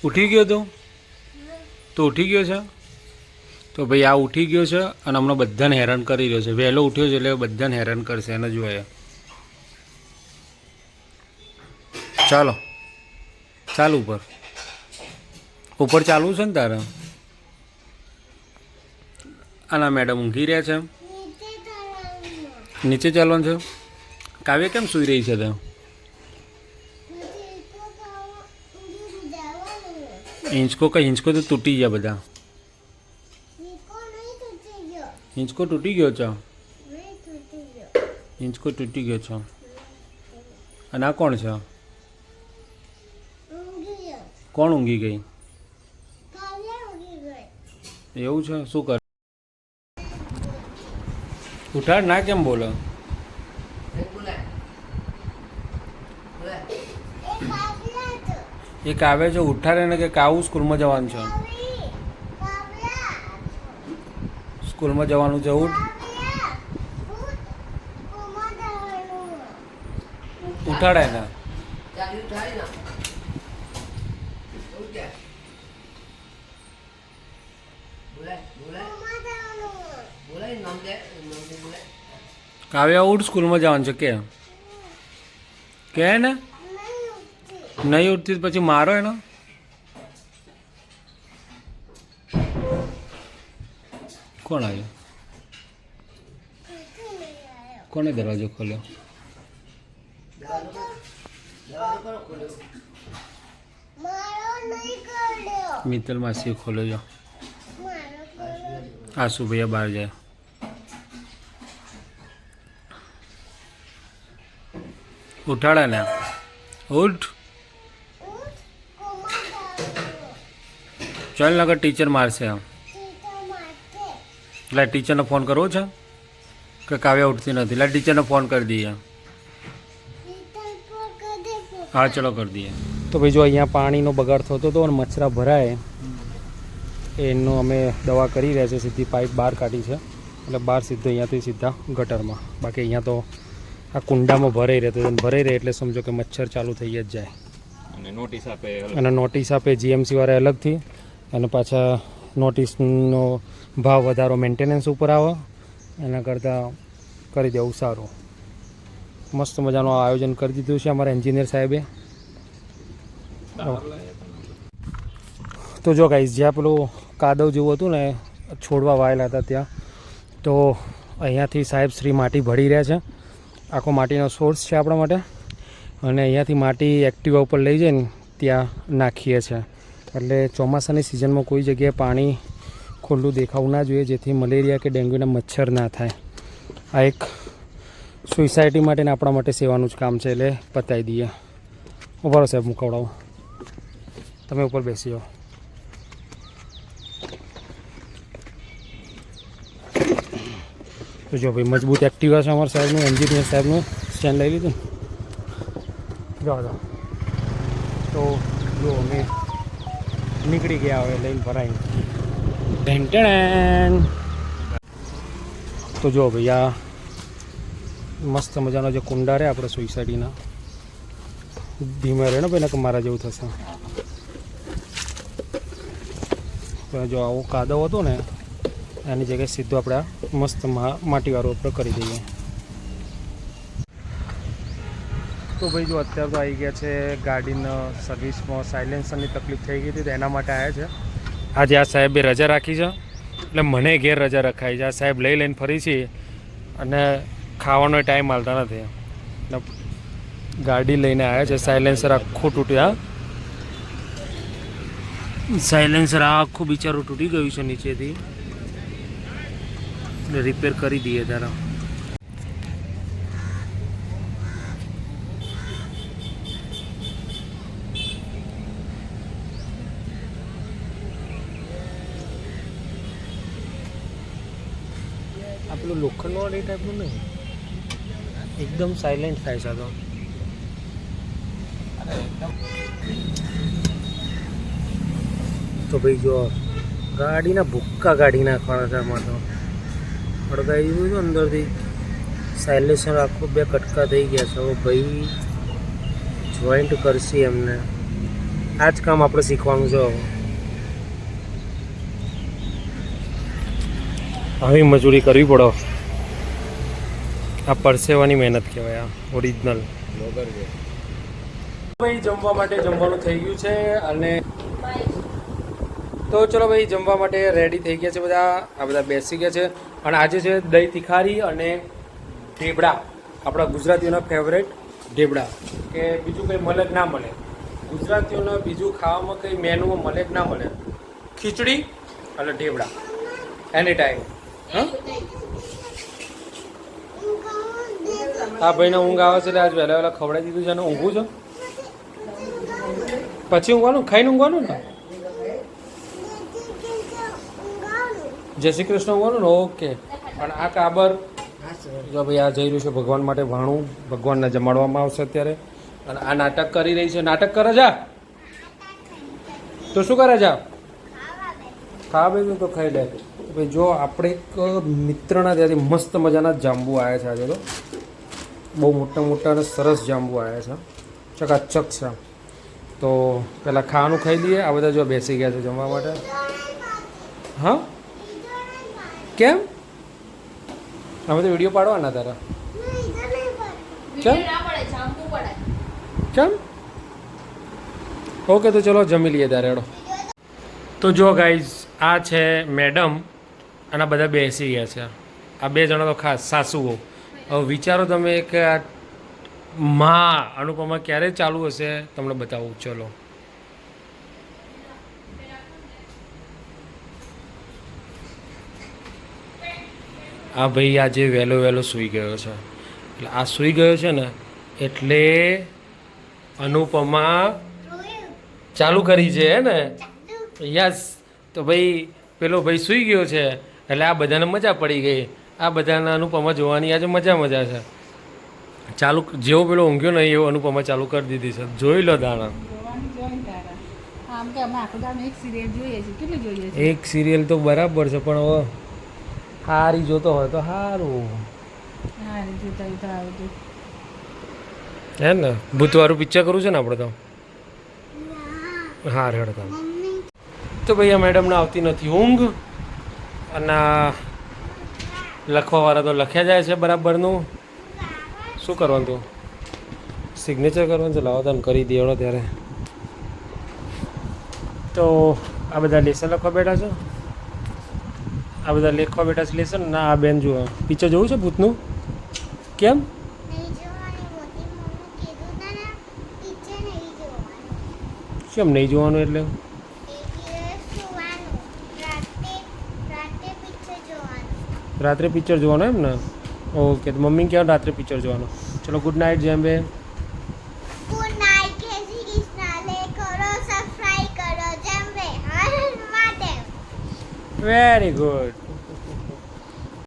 ઉઠી ગયો તો ઉઠી ગયો છે? તો ભાઈ આ ઉઠી ગયો છે અને હમણાં બધાને હેરાન કરી રહ્યો છે. વહેલો ઉઠ્યો છે એટલે બધાને હેરાન કરશે. એને જોઈએ. ચાલો ચાલ ઉપર ચાલવું છે ને તારે? આના મેડમ ઊંઘી રહ્યા છે. નીચે ચાલવાનું છે. કાવ્ય કેમ સૂઈ રહી છે તે? હિંચકો તો તૂટી ગયા બધા. હિંચકો તૂટી ગયો છે. હિંચકો તૂટી ગયો છે. અને આ કોણ છે? કોણ ઊંઘી ગઈ? એવું છે? શું કર? ઉઠાડ ના કેમ બોલો? એક આવે છે ઉઠાડે ને કે કાવું સ્કૂલમાં જવાનું છે. સ્કૂલમાં જવાનું છે. ઉઠ. ઉઠાડાય ને. કાવ્યા ઉઠ, સ્કૂલમાં જવાનું છે. કે ને નહીં ઉઠતી પછી મારો એનો. કોણ આવ્યું? કોને દરવાજો ખોલ્યો? મિત્તલ માસી ખોલ્યો. આસુ ભૈયા બહાર જાય. ઉઠાડે ને. ઉઠ. ચાલ નગર ટીચર મારશે. એટલે ટીચરને ફોન કરવો છે કે કાવ્યા ઉઠતી નથી? એટલે ટીચરને ફોન કરી દઈએ. હા ચલો કરી દઈએ. તો ભાઈ જો અહીંયા પાણીનો બગાડ થતો હતો અને મચ્છરા ભરાય એનો અમે દવા કરી રહ્યા છે. સીધી પાઇપ બહાર કાઢી છે એટલે બહાર સીધો અહીંયાથી સીધા ગટરમાં. બાકી અહીંયા તો આ કુંડામાં ભરાઈ રહેતો ભરાઈ રહે એટલે સમજો કે મચ્છર ચાલુ થઈ જ જાય. અને નોટિસ આપે જીએમસી વાળા અલગથી. અને પાછા નોટિસનો ભાવ વધારો મેન્ટેનન્સ ઉપર આવે. એના કરતાં કરી દેવું સારું. મસ્ત મજાનું આયોજન કરી દીધું છે અમારા એન્જિનિયર સાહેબે. તો જો ગાઈસ જ્યાં પેલું કાદવ જેવું હતું ને છોડવા વાયેલા હતા ત્યાં, તો અહીંયાથી સાહેબ શ્રી માટી ભળી રહ્યા છે. આખો માટીનો સોર્સ છે આપણા માટે. અને અહીંયાથી માટી એક્ટિવા ઉપર લઈ જઈને ત્યાં નાખીએ છીએ. એટલે ચોમાસાની સિઝનમાં કોઈ જગ્યાએ પાણી ખુલ્લું દેખાવું ના જોઈએ, જેથી મલેરિયા કે ડેન્ગ્યુના મચ્છર ના થાય. આ એક સોસાયટી માટે ને આપણા માટે સેવાનું જ કામ છે એટલે પતાવી દઈએ. ઉભા રહો સાહેબ, મુકાવડાવો. તમે ઉપર બેસી જાઓ. તો જો ભાઈ મજબૂત એક્ટિવા છે અમારા સાહેબનું, એન્જિનિયર સાહેબનું. સ્ટેન્ડ લઈ લીધું ને જો. તો જો અમે નીકળી ગયા હવે લઈને ભરાઈને. તો જો ભાઈ આ મસ્ત મજાનો જે કુંડા રહે આપણે સોસાયટીના, ધીમે રહે ને ભાઈ, મારા જેવું થશે. જો આવો કાદવ હતો ને એની જગ્યાએ સીધું આપણે મસ્ત માટીવાળું આપણે કરી દઈએ. તો ભાઈ જો અત્યારે તો આવી ગયા છે ગાડીના સર્વિસમાં. સાયલેન્સરની તકલીફ થઈ ગઈ હતી તો એના માટે આવ્યા છે. આજે આ સાહેબે રજા રાખી છે એટલે મને ઘેર રજા રખાઈ છે. આ સાહેબ લઈને ફરી છે અને ખાવાનો ટાઈમ હાલતા નથી. ગાડી લઈને આવ્યા છે. સાયલેન્સર આખું તૂટ્યું. સાયલેન્સર આખું બિચારું તૂટી ગયું છે નીચેથી. એટલે રિપેર કરી દઈએ તારા. આ પેલું લોખંડનો એ ટાઈપનું નહીં, એકદમ સાયલેન્ટ થાય છે. તો ભાઈ જો ગાડીના ભૂક્કા કાઢી નાખવાના છે આમાં. તો અડગાઈ દીધું છે અંદરથી. સાયલેન્સર આખું બે કટકા થઈ ગયા છે. હવે ભાઈ જોઈન્ટ કરશે એમને. આ જ કામ આપણે શીખવાનું છે હવે. આવી મજૂરી કરવી પડે. આ પરસેવાની મહેનત કહેવાય, આ ઓરિજિનલ. ભાઈ જમવા માટે જમવાનું થઈ ગયું છે અને તો ચલો ભાઈ જમવા માટે રેડી થઈ ગયા છે બધા. આ બધા બેસી ગયા છે અને આજે છે દહીં તિખારી અને ઢેબડા, આપણા ગુજરાતીઓના ફેવરેટ ઢેબડા. કે બીજું કંઈ મળે જ ના મળે ગુજરાતીઓના, બીજું ખાવામાં કંઈ મેનુમાં મળે જ ના મળે. ખીચડી અને ઢેબડા એની ટાઈમ. હા, આ ભાઈને ઊંઘ આવે છે એટલે આજ વહેલા વહેલા ખવડાવી દીધું છે અને ઊંઘું છે. પછી ઊંઘવાનું, ખાઈને ઊંઘવાનું ને. જય શ્રી કૃષ્ણ ઊંઘવાનું ને. ઓકે. પણ આ કાબર જો ભાઈ આ જઈ રહ્યું છે ભગવાન માટે ભાણું, ભગવાનને જમાડવામાં આવશે અત્યારે. અને આ નાટક કરી રહી છે. નાટક કરે જા તો શું કરે જા? ખાવા બેસું તો ખાઈ લે. ભાઈ જો આપણે એક મિત્રના ત્યાંથી મસ્ત મજાના જાંબુ આવ્યા છે આજે. તો બહુ મોટા મોટા અને સરસ જાંબુ આવ્યા છે, ચકાચક છે. તો પહેલાં ખાવાનું ખાઈ લઈએ. આ બધા જો બેસી ગયા છે જમવા માટે. હા, કેમ? અમે તો વિડીયો પાડવાના તારા. કેમ કેમ? ઓકે, તો ચલો જમી લઈએ ત્યારે. હેડો. તો જો ગાઈઝ, આ છે મેડમ અને આ બધા બેસી ગયા છે. આ બે જણા તો ખાસ સાસુઓ. હવે વિચારો તમે કે આ માં અનુપમા ક્યારે ચાલુ હશે, તમને બતાવું. ચલો. આ ભાઈ આજે વહેલો વહેલો સૂઈ ગયો છે. એટલે આ સૂઈ ગયો છે ને એટલે અનુપમા ચાલુ કરી છે હે ને. યસ. તો ભાઈ પેલો ભાઈ સૂઈ ગયો છે એટલે આ બધાને મજા પડી ગઈ. આ બધાને અનુપમા જોવાની આજે મજા છે. ચાલુ જેવો પેલો ઊંઘ્યો નહીં એવો અનુપમા ચાલુ કરી દીધી છે. જોઈ લો દાણા. એક સિરિયલ તો બરાબર છે પણ હવે હારી જોતો હોય તો સારું હે ને. ભૂતવાળું પિક્ચર કરવું છે ને આપણે તો. હા રેડ. તો ભાઈ આ મેડમને આવતી નથી ઊંઘ અને લખવાવાળા તો લખ્યા જાય છે બરાબરનું. શું કરવાનું તું? સિગ્નેચર કરવાનું છે. લાવો તને કરી દેવડો ત્યારે. તો આ બધા લેસન લખવા બેઠા છે. આ બધા લખવા બેઠા છે લેસન. ના આ બેન જુઓ પિક્ચર જોવું છે ભૂતનું. કેમ? કેમ નહીં જોવાનું? એટલે રાત્રે પિક્ચર જોવાનું એમ ને. ઓકે, તો મમ્મી કહેવાનું રાત્રે પિક્ચર જોવાનું. ચલો ગુડ નાઇટ જેમ બે. Good night. જય શ્રી કૃષ્ણ. લે કરો સબસ્ક્રાઇબ કરો જેમ બે. હર મહાદેવ. Very good.